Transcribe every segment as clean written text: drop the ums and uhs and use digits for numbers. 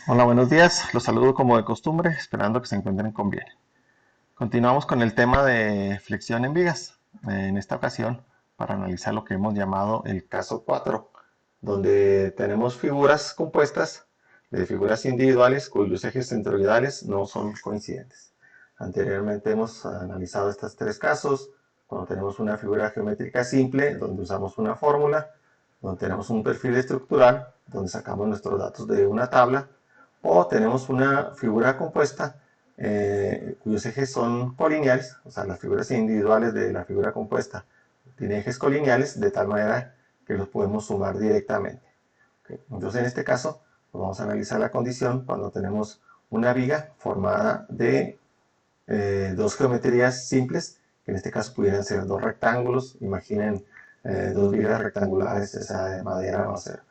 Hola, buenos días. Los saludo como de costumbre, esperando que se encuentren con bien. Continuamos con el tema de flexión en vigas. En esta ocasión, para analizar lo que hemos llamado el caso 4, donde tenemos figuras compuestas de figuras individuales cuyos ejes centroidales no son coincidentes. Anteriormente hemos analizado estos tres casos, cuando tenemos una figura geométrica simple, donde usamos una fórmula, donde tenemos un perfil estructural, donde sacamos nuestros datos de una tabla, o tenemos una figura compuesta cuyos ejes son colineales, o sea, las figuras individuales de la figura compuesta tienen ejes colineales de tal manera que los podemos sumar directamente. ¿Okay? Entonces, en este caso, pues vamos a analizar la condición cuando tenemos una viga formada de dos geometrías simples, que en este caso pudieran ser dos rectángulos. Imaginen dos vigas rectangulares, esa de madera va a ser.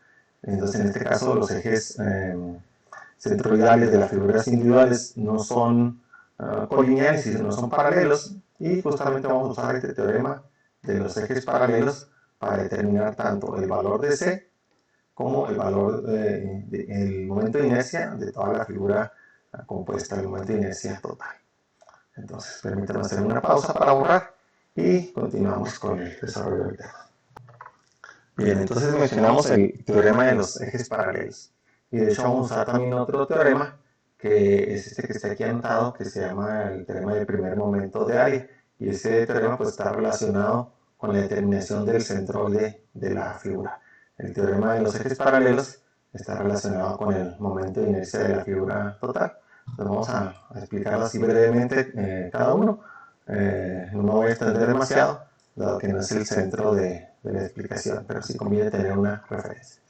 Entonces, en este caso, los ejes centroidales de las figuras individuales no son colineales, sino no son paralelos, y justamente vamos a usar este teorema de los ejes paralelos para determinar tanto el valor de C como el valor del momento de inercia de toda la figura compuesta, el momento de inercia total. Entonces, permítanme hacer una pausa para borrar y continuamos con el desarrollo del tema. Bien, entonces mencionamos el teorema de los ejes paralelos. Y de hecho vamos a usar también otro teorema, que es este que está aquí anotado, que se llama el teorema del primer momento de área. Y ese teorema pues está relacionado con la determinación del centroide de la figura. El teorema de los ejes paralelos está relacionado con el momento de inercia de la figura total. Entonces vamos a explicarlo así brevemente cada uno. No me voy a extender demasiado, dado que no es el centro de la explicación, pero sí conviene tener una referencia.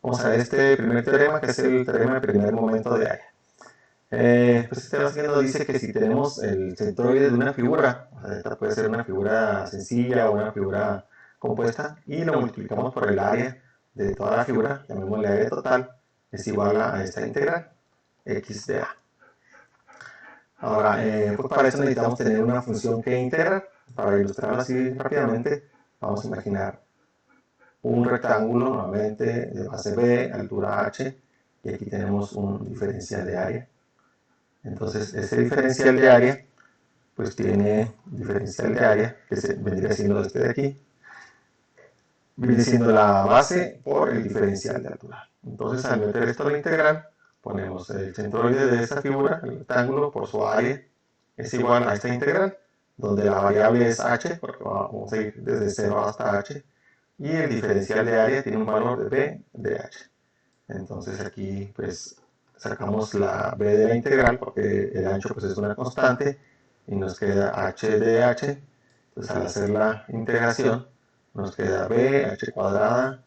Vamos a ver este primer teorema, que es el teorema del primer momento de área. Pues este básicamente nos dice que si tenemos el centroide de una figura, o sea, esta puede ser una figura sencilla o una figura compuesta, y lo multiplicamos por el área de toda la figura, llamémosle área total, es igual a esta integral, x de a. Ahora, pues para eso necesitamos tener una función que integrar. Para ilustrarlo así rápidamente, vamos a imaginar un rectángulo nuevamente de base B, altura h, y aquí tenemos un diferencial de área. Entonces, ese diferencial de área, pues tiene diferencial de área, que vendría siendo este de aquí, viene siendo la base por el diferencial de altura. Entonces, al meter esto en la integral, ponemos el centroide de esta figura, el rectángulo, por su área, es igual a esta integral, donde la variable es h, porque vamos a ir desde 0 hasta h, y el diferencial de área tiene un valor de b de h. Entonces aquí pues sacamos la b de la integral, porque el ancho pues es una constante, y nos queda h de h. Entonces al hacer la integración nos queda b, h cuadrada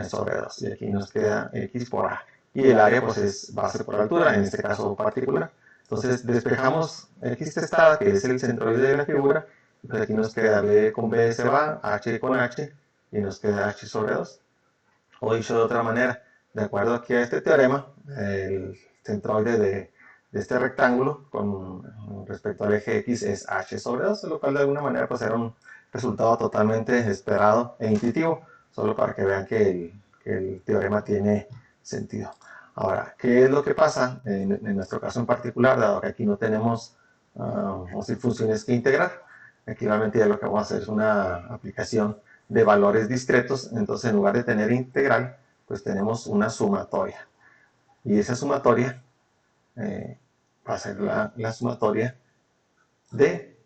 sobre 2, y aquí nos queda x por a. Y el área pues es base por altura, en este caso particular. Entonces despejamos x testada, que es el centroide de la figura, pues aquí nos queda b con b se va, h con h, y nos queda h sobre 2. O dicho de otra manera, de acuerdo aquí a este teorema, el centroide de este rectángulo con respecto al eje x es h sobre 2, lo cual de alguna manera pues era un resultado totalmente esperado e intuitivo, solo para que vean que el teorema tiene sentido. Ahora, ¿qué es lo que pasa en nuestro caso en particular, dado que aquí no tenemos funciones que integrar? Aquí realmente ya lo que vamos a hacer es una aplicación de valores discretos. Entonces, en lugar de tener integral, pues tenemos una sumatoria. Y esa sumatoria va a ser la sumatoria de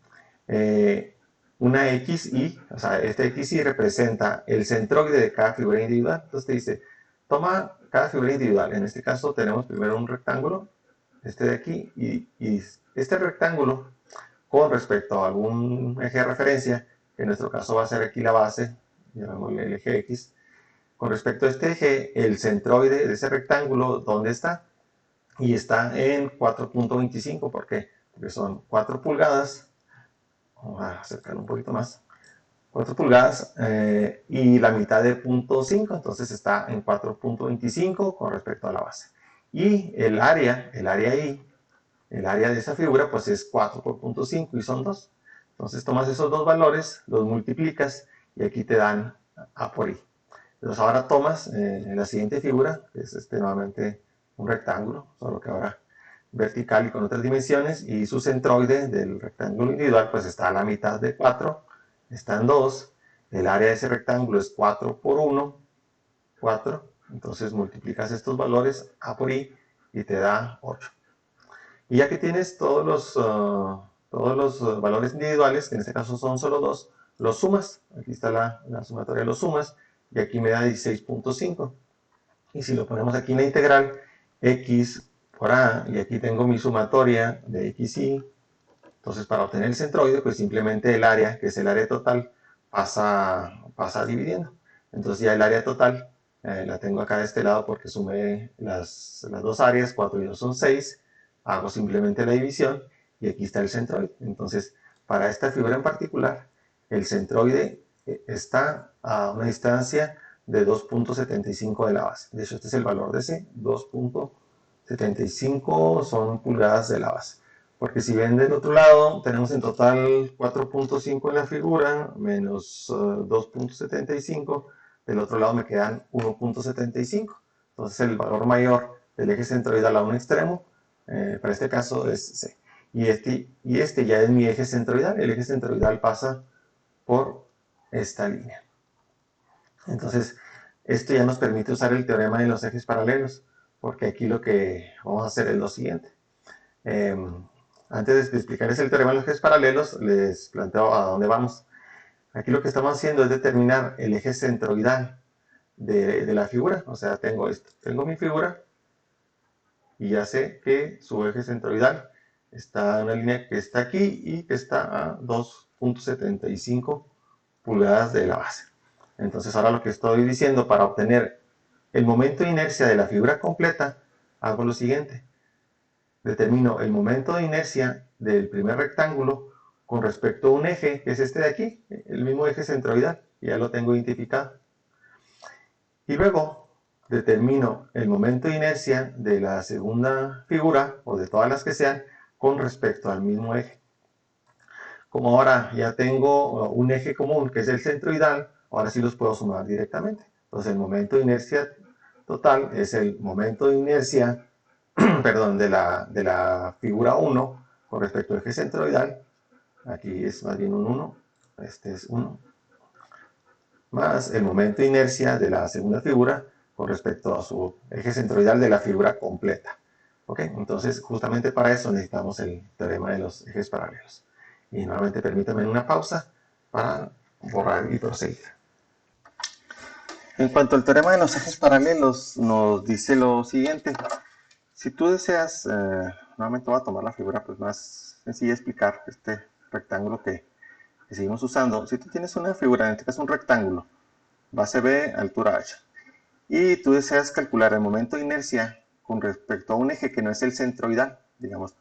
una xy, o sea, este xy representa el centroide de cada figura individual. Entonces te dice, toma cada figura individual. En este caso tenemos primero un rectángulo, este de aquí, y este rectángulo con respecto a algún eje de referencia, que en nuestro caso va a ser aquí la base, llamémosle el eje X. Con respecto a este eje, el centroide de ese rectángulo, ¿dónde está? Y está en 4.25, ¿por qué? Porque son 4 pulgadas, vamos a acercarlo un poquito más, 4 pulgadas y la mitad de 0.5, entonces está en 4.25 con respecto a la base. Y el área I, el área de esa figura pues es 4 por 0.5 y son 2. Entonces tomas esos dos valores, los multiplicas y aquí te dan A por I. Entonces ahora tomas en la siguiente figura, que es nuevamente un rectángulo, solo que ahora vertical y con otras dimensiones, y su centroide del rectángulo individual pues está a la mitad de 4, está en 2, el área de ese rectángulo es 4 por 1, 4, entonces multiplicas estos valores A por I y te da 8. Y ya que tienes todos los valores individuales, que en este caso son solo 2, los sumas. Aquí está la sumatoria de los sumas, y aquí me da 16.5. Y si lo ponemos aquí en la integral, x por a, y aquí tengo mi sumatoria de x y. Entonces, para obtener el centroide, pues simplemente el área, que es el área total, pasa dividiendo. Entonces ya el área total la tengo acá de este lado porque sumé las dos áreas, 4 y 2 son 6. Hago simplemente la división y aquí está el centroide. Entonces, para esta figura en particular, el centroide está a una distancia de 2.75 de la base. De hecho, este es el valor de C, 2.75 son pulgadas de la base. Porque si ven del otro lado, tenemos en total 4.5 en la figura, menos 2.75. Del otro lado me quedan 1.75. Entonces el valor mayor del eje centroidal a un extremo, para este caso es C. Y este ya es mi eje centroidal. El eje centroidal pasa por esta línea. Entonces, esto ya nos permite usar el teorema de los ejes paralelos, porque aquí lo que vamos a hacer es lo siguiente. Antes de explicarles el teorema de los ejes paralelos, les planteo a dónde vamos. Aquí lo que estamos haciendo es determinar el eje centroidal de la figura. O sea, tengo esto. Tengo mi figura y ya sé que su eje centroidal está en una línea que está aquí y que está a 2.75 pulgadas de la base. Entonces ahora lo que estoy diciendo, para obtener el momento de inercia de la figura completa, hago lo siguiente. Determino el momento de inercia del primer rectángulo con respecto a un eje, que es este de aquí, el mismo eje centroidal, ya lo tengo identificado. Y luego determino el momento de inercia de la segunda figura, o de todas las que sean, con respecto al mismo eje. Como ahora ya tengo un eje común, que es el centroidal, ahora sí los puedo sumar directamente. Entonces el momento de inercia total es el momento de inercia perdón, de la figura 1 con respecto al eje centroidal. Aquí es más bien un 1, este es 1, más el momento de inercia de la segunda figura con respecto a su eje centroidal de la figura completa. ¿Ok? Entonces, justamente para eso necesitamos el teorema de los ejes paralelos. Y nuevamente permítanme una pausa para borrar y proseguir. En cuanto al teorema de los ejes paralelos, nos dice lo siguiente. Si tú deseas, nuevamente voy a tomar la figura pues más sencilla de explicar, este rectángulo que seguimos usando. Si tú tienes una figura, en este caso un rectángulo, base B, altura H, y tú deseas calcular el momento de inercia con respecto a un eje que no es el centroidal, digamos,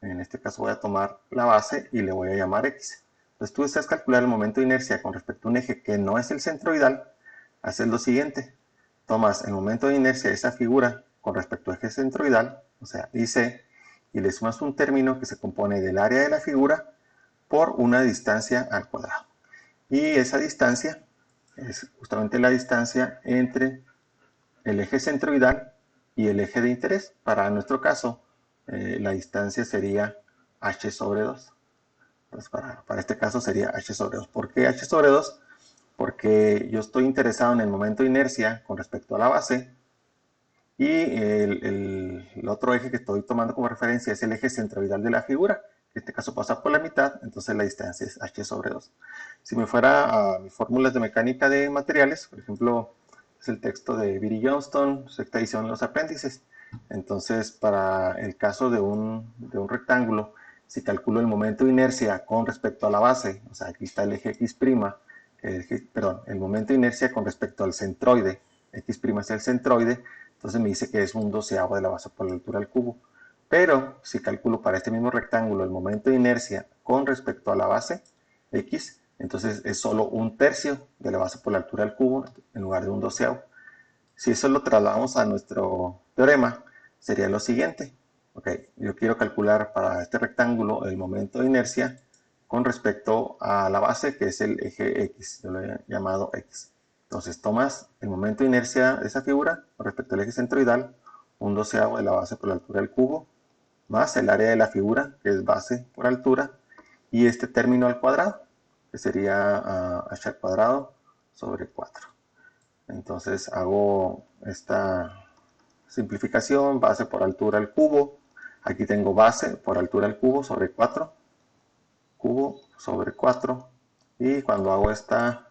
en este caso voy a tomar la base y le voy a llamar X. Entonces tú deseas calcular el momento de inercia con respecto a un eje que no es el centroidal, haces lo siguiente. Tomas el momento de inercia de esa figura con respecto al eje centroidal, o sea, IC, y le sumas un término que se compone del área de la figura por una distancia al cuadrado. Y esa distancia es justamente la distancia entre el eje centroidal y el eje de interés. Para nuestro caso, la distancia sería h sobre 2. Pues para este caso sería h sobre 2. ¿Por qué h sobre 2? Porque yo estoy interesado en el momento de inercia con respecto a la base, y el otro eje que estoy tomando como referencia es el eje centroidal de la figura, que en este caso pasa por la mitad, entonces la distancia es h sobre 2. Si me fuera a mis fórmulas de mecánica de materiales, por ejemplo, es el texto de Beatty Johnston, sexta edición en los apéndices. Entonces, para el caso de un rectángulo, si calculo el momento de inercia con respecto a la base, o sea, aquí está el eje X', el momento de inercia con respecto al centroide, X' es el centroide, entonces me dice que es un doceavo de la base por la altura al cubo. Pero si calculo para este mismo rectángulo el momento de inercia con respecto a la base X, entonces es solo un tercio de la base por la altura al cubo en lugar de un doceavo. Si eso lo trasladamos a nuestro teorema, sería lo siguiente. Okay, yo quiero calcular para este rectángulo el momento de inercia con respecto a la base, que es el eje X, yo lo he llamado X. Entonces tomas el momento de inercia de esa figura con respecto al eje centroidal, un doceavo de la base por la altura del cubo, más el área de la figura, que es base por altura, y este término al cuadrado, que sería h al cuadrado sobre 4. Entonces hago esta simplificación, base por altura al cubo. Aquí tengo base por altura al cubo sobre 4, cubo sobre 4, y cuando hago esta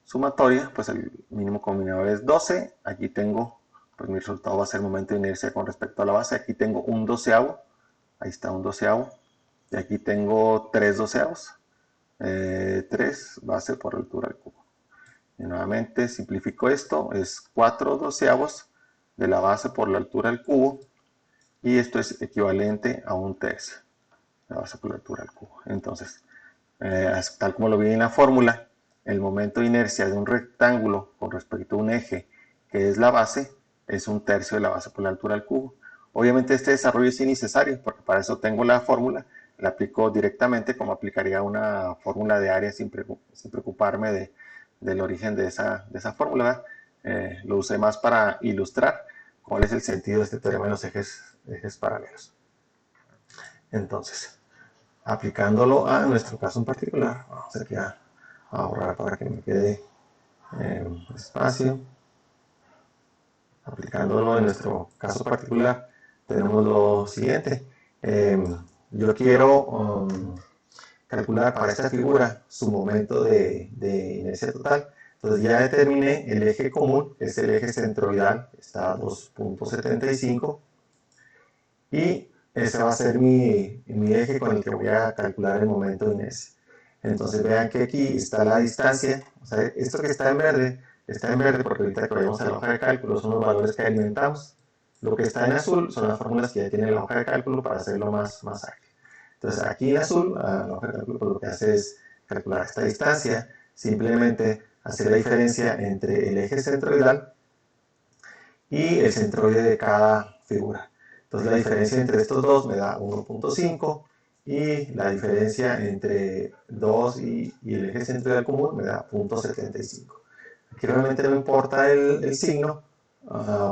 sumatoria, pues el mínimo combinador es 12. Aquí tengo, pues mi resultado va a ser el momento de inercia con respecto a la base. Aquí tengo un doceavo, ahí está un doceavo, y aquí tengo 3 doceavos, 3 base por altura al cubo. Y nuevamente simplifico esto, es 4 doceavos de la base por la altura del cubo, y esto es equivalente a un tercio de la base por la altura del cubo. Entonces, tal como lo vi en la fórmula, el momento de inercia de un rectángulo con respecto a un eje que es la base es un tercio de la base por la altura del cubo. Obviamente este desarrollo es innecesario porque para eso tengo la fórmula, la aplico directamente como aplicaría una fórmula de área sin preocuparme del origen de esa fórmula. Lo usé más para ilustrar cuál es el sentido de este teorema de los ejes paralelos. Entonces, aplicándolo a nuestro caso en particular, vamos aquí a ahorrar para que me quede espacio. Aplicándolo en nuestro caso particular, tenemos lo siguiente. Yo quiero calcular para esta figura su momento de inercia total. Entonces ya determiné el eje común, que es el eje centroidal, está a 2.75, y ese va a ser mi eje con el que voy a calcular el momento de inercia. Entonces vean que aquí está la distancia, o sea, esto que está en verde porque ahorita que vayamos a la hoja de cálculo son los valores que alimentamos. Lo que está en azul son las fórmulas que ya tiene la hoja de cálculo para hacerlo más ágil. Entonces aquí en azul, la hoja de cálculo lo que hace es calcular esta distancia, simplemente hacer la diferencia entre el eje centroidal y el centroide de cada figura. Entonces la diferencia entre estos dos me da 1.5 y la diferencia entre 2 y el eje centroidal común me da 0.75. Aquí realmente no me importa el signo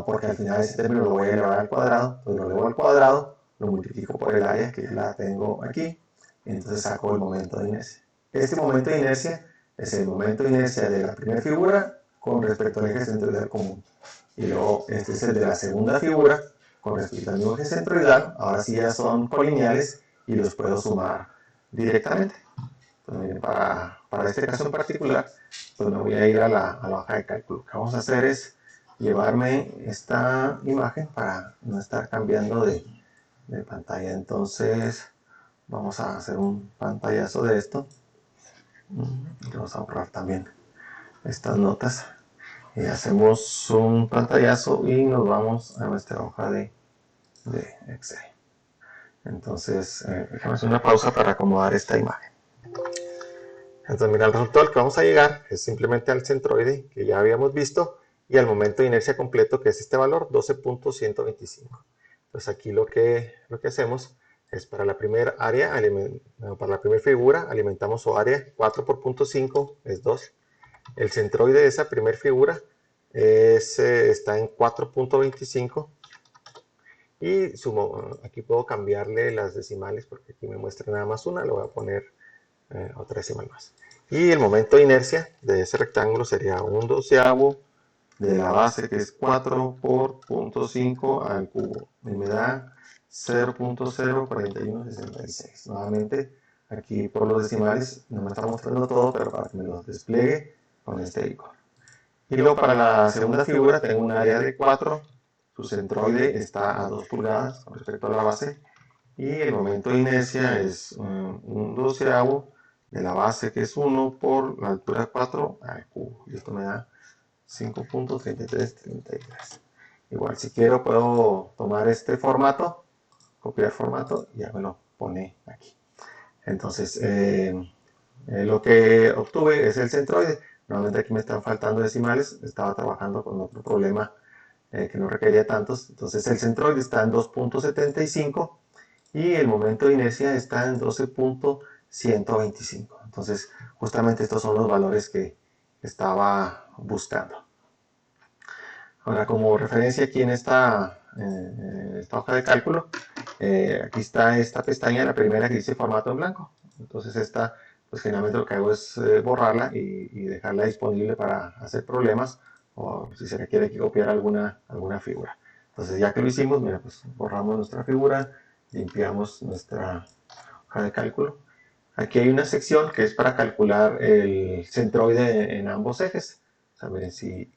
porque al final ese término lo voy a elevar al cuadrado, entonces lo elevo al cuadrado, lo multiplico por el área que ya la tengo aquí, y entonces saco el momento de inercia. Este momento de inercia es el momento de inercia de la primera figura con respecto al eje centroidal común. Y luego este es el de la segunda figura con respecto al mismo eje centroidal. Ahora sí ya son colineales y los puedo sumar directamente. Entonces, para este caso en particular, pues me voy a ir a la hoja de cálculo. Lo que vamos a hacer es llevarme esta imagen para no estar cambiando de pantalla. Entonces vamos a hacer un pantallazo de esto. Y vamos a borrar también estas notas. Y hacemos un pantallazo y nos vamos a nuestra hoja de Excel. Entonces, déjame hacer una pausa para acomodar esta imagen. Entonces, mira, el resultado al que vamos a llegar es simplemente al centroide que ya habíamos visto y al momento de inercia completo, que es este valor, 12.125. Entonces, aquí lo que hacemos es para la primera área, para la primera figura, alimentamos su área, 4 por 0.5 es 2. El centroide de esa primera figura está en 4.25 y aquí puedo cambiarle las decimales porque aquí me muestra nada más una, le voy a poner otra decimal más. Y el momento de inercia de ese rectángulo sería un doceavo de la base, que es 4 por 0.5 al cubo, y me da 0.04166. Nuevamente, aquí por los decimales no me está mostrando todo, pero para que me los despliegue con este icono. Y luego para la segunda figura tengo un área de 4, su centroide está a 2 pulgadas con respecto a la base, y el momento de inercia es un doceavo de la base, que es 1 por la altura 4 al cubo, y esto me da 5.3333. Igual si quiero puedo tomar este formato, copiar formato y ya me lo pone aquí. Entonces lo que obtuve es el centroide. Nuevamente aquí me están faltando decimales, estaba trabajando con otro problema que no requería tantos. Entonces el centroide está en 2.75 y el momento de inercia está en 12.125. Entonces justamente estos son los valores que estaba buscando. Ahora, como referencia aquí en esta esta hoja de cálculo, aquí está esta pestaña, la primera que dice formato en blanco. Entonces esta, pues generalmente lo que hago es borrarla y dejarla disponible para hacer problemas o si se requiere que copiar alguna figura. Entonces ya que lo hicimos, mira, pues borramos nuestra figura, limpiamos nuestra hoja de cálculo. Aquí hay una sección que es para calcular el centroide en ambos ejes. O sea, miren, si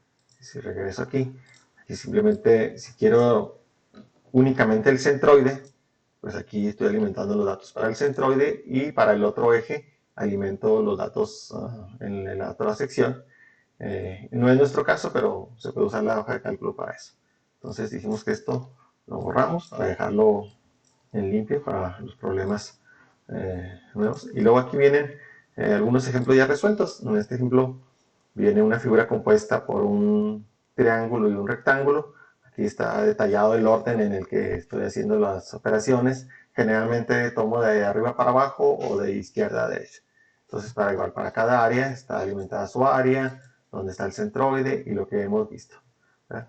regreso aquí simplemente, si quiero únicamente el centroide, pues aquí estoy alimentando los datos para el centroide y para el otro eje alimento los datos en la otra sección. No es nuestro caso, pero se puede usar la hoja de cálculo para eso. Entonces dijimos que esto lo borramos para dejarlo en limpio para los problemas nuevos. Y luego aquí vienen algunos ejemplos ya resueltos. En este ejemplo viene una figura compuesta por un triángulo y un rectángulo. Aquí está detallado el orden en el que estoy haciendo las operaciones. Generalmente tomo de arriba para abajo o de izquierda a derecha. Entonces, para cada área está alimentada su área, donde está el centroide y lo que hemos visto.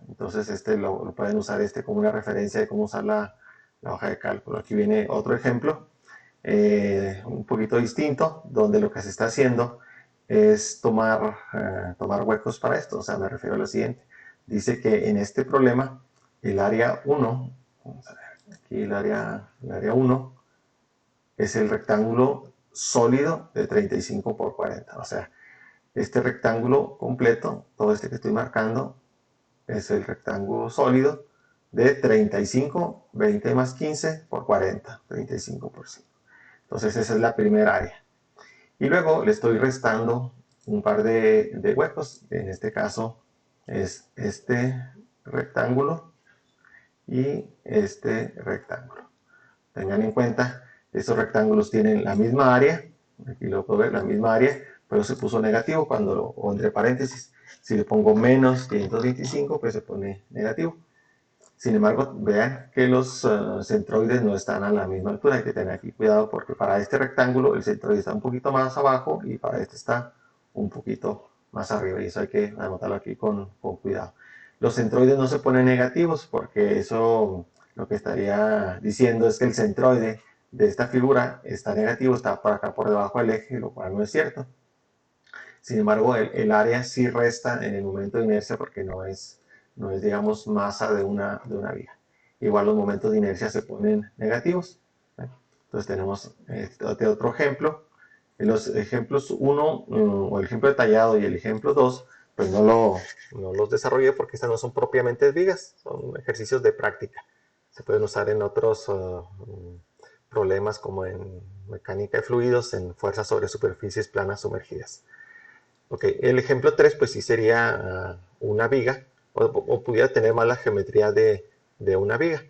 Entonces, lo pueden usar como una referencia de cómo usar la hoja de cálculo. Aquí viene otro ejemplo, un poquito distinto, donde lo que se está haciendo es tomar huecos para esto. O sea, me refiero a lo siguiente. Dice que en este problema, el área 1, vamos a ver, aquí el área 1 es el rectángulo sólido de 35 por 40. O sea, este rectángulo completo, todo este que estoy marcando, es el rectángulo sólido de 35, 20 más 15 por 40, 35%. Entonces esa es la primera área. Y luego le estoy restando un par de huecos. En este caso es este rectángulo y este rectángulo. Tengan en cuenta, estos rectángulos tienen la misma área. Aquí lo puedo ver, la misma área, pero se puso negativo o entre paréntesis. Si le pongo menos 525, pues se pone negativo. Sin embargo, vean que los centroides no están a la misma altura. Hay que tener aquí cuidado porque para este rectángulo el centroide está un poquito más abajo y para este está un poquito más arriba. Y eso hay que anotarlo aquí con cuidado. Los centroides no se ponen negativos porque eso lo que estaría diciendo es que el centroide de esta figura está negativo, está por acá por debajo del eje, lo cual no es cierto. Sin embargo, el área sí resta en el momento de inercia porque no es digamos, masa de una viga. Igual los momentos de inercia se ponen negativos. Entonces tenemos este otro ejemplo. En los ejemplos 1, o el ejemplo detallado y el ejemplo 2, pues no los desarrollé porque estas no son propiamente vigas, son ejercicios de práctica. Se pueden usar en otros problemas como en mecánica de fluidos, en fuerzas sobre superficies planas sumergidas. Okay. El ejemplo 3 pues sí sería una viga o pudiera tener más la geometría de una viga.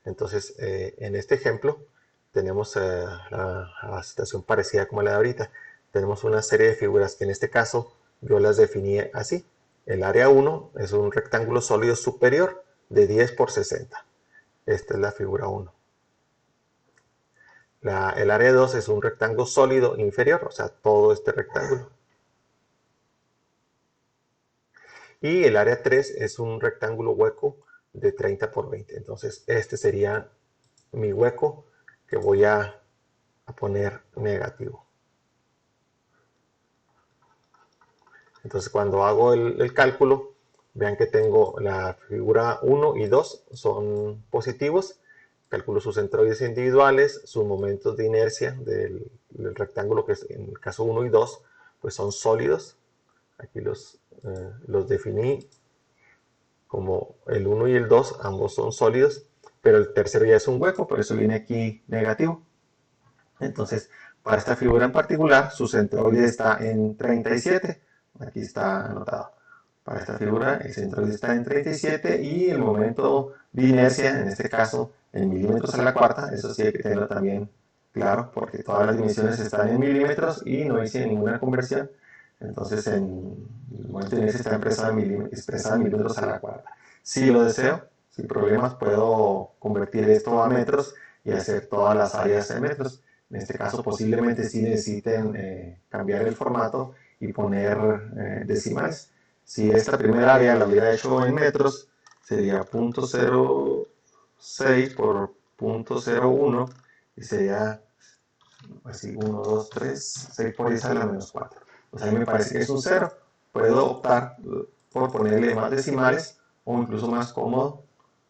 Entonces en este ejemplo tenemos la situación parecida como la de ahorita. Tenemos una serie de figuras que en este caso yo las definí así. El área 1 es un rectángulo sólido superior de 10 por 60. Esta es la figura 1. El área 2 es un rectángulo sólido inferior, o sea, todo este rectángulo. Y el área 3 es un rectángulo hueco de 30 por 20. Entonces este sería mi hueco que voy a poner negativo. Entonces cuando hago el cálculo, vean que tengo la figura 1 y 2 son positivos. Calculo sus centroides individuales, sus momentos de inercia del rectángulo, que es en el caso 1 y 2, pues son sólidos. Aquí los definí como el 1 y el 2, ambos son sólidos, pero el tercero ya es un hueco, por eso viene aquí negativo. Entonces, para esta figura en particular, su centroide está en 37. Aquí está anotado. Para esta figura, el centroide está en 37 y el momento de inercia, en este caso, en milímetros a la cuarta, eso sí hay que tenerlo también claro, porque todas las dimensiones están en milímetros y no hice ninguna conversión. Entonces, el momento de inercia está expresado en milímetros a la cuarta. Si lo deseo, sin problemas, puedo convertir esto a metros y hacer todas las áreas en metros. En este caso, posiblemente sí necesiten cambiar el formato y poner decimales. Si esta primera área la hubiera hecho en metros, sería 0.0 6 por 0.01 y sería así 1, 2, 3, 6 por 10 a la menos 4. Pues a mí me parece que es un 0. Puedo optar por ponerle más decimales o incluso más cómodo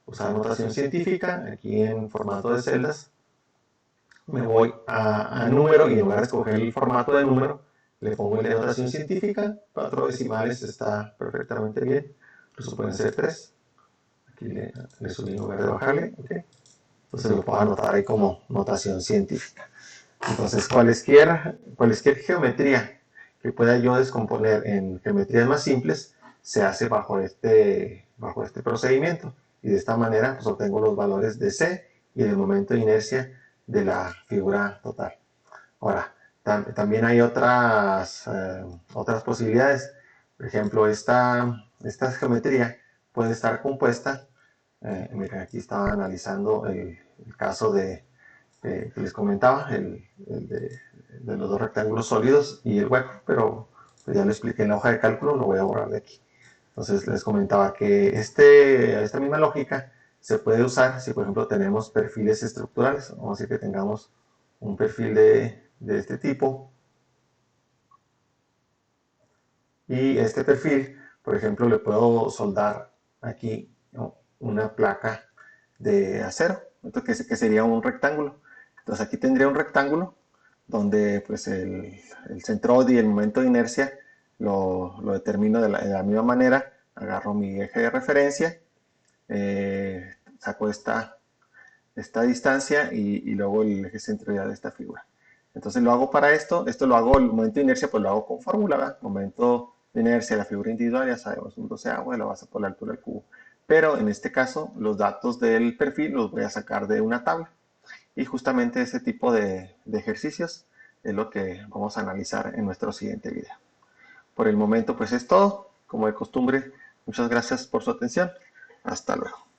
usar notación científica aquí en formato de celdas. Me voy a número y en lugar de escoger el formato de número le pongo el de notación científica. 4 decimales está perfectamente bien. Incluso pueden ser 3. Aquí le subí en lugar de bajarle. Okay. Entonces lo puedo anotar ahí como notación científica. Entonces cualesquier geometría que pueda yo descomponer en geometrías más simples se hace bajo este procedimiento. Y de esta manera pues obtengo los valores de C y del momento de inercia de la figura total. Ahora, también hay otras posibilidades. Por ejemplo, esta geometría puede estar compuesta. Miren, aquí estaba analizando el caso que les comentaba, el de los dos rectángulos sólidos y el hueco, pero pues ya lo expliqué en la hoja de cálculo, lo voy a borrar de aquí. Entonces les comentaba que esta misma lógica se puede usar si por ejemplo tenemos perfiles estructurales. Vamos a decir que tengamos un perfil de este tipo y este perfil, por ejemplo, le puedo soldar aquí, ¿no?, una placa de acero, entonces que sería un rectángulo. Entonces aquí tendría un rectángulo donde pues el centro y el momento de inercia lo determino de la misma manera. Agarro mi eje de referencia, saco esta distancia y luego el eje centroidal de esta figura. Entonces lo hago para esto lo hago, el momento de inercia pues lo hago con fórmula, ¿verdad? Momento de inercia de la figura individual, ya sabemos, un 12 agua, la base por la altura del cubo. Pero en este caso los datos del perfil los voy a sacar de una tabla. Y justamente ese tipo de ejercicios es lo que vamos a analizar en nuestro siguiente video. Por el momento pues es todo. Como de costumbre, muchas gracias por su atención. Hasta luego.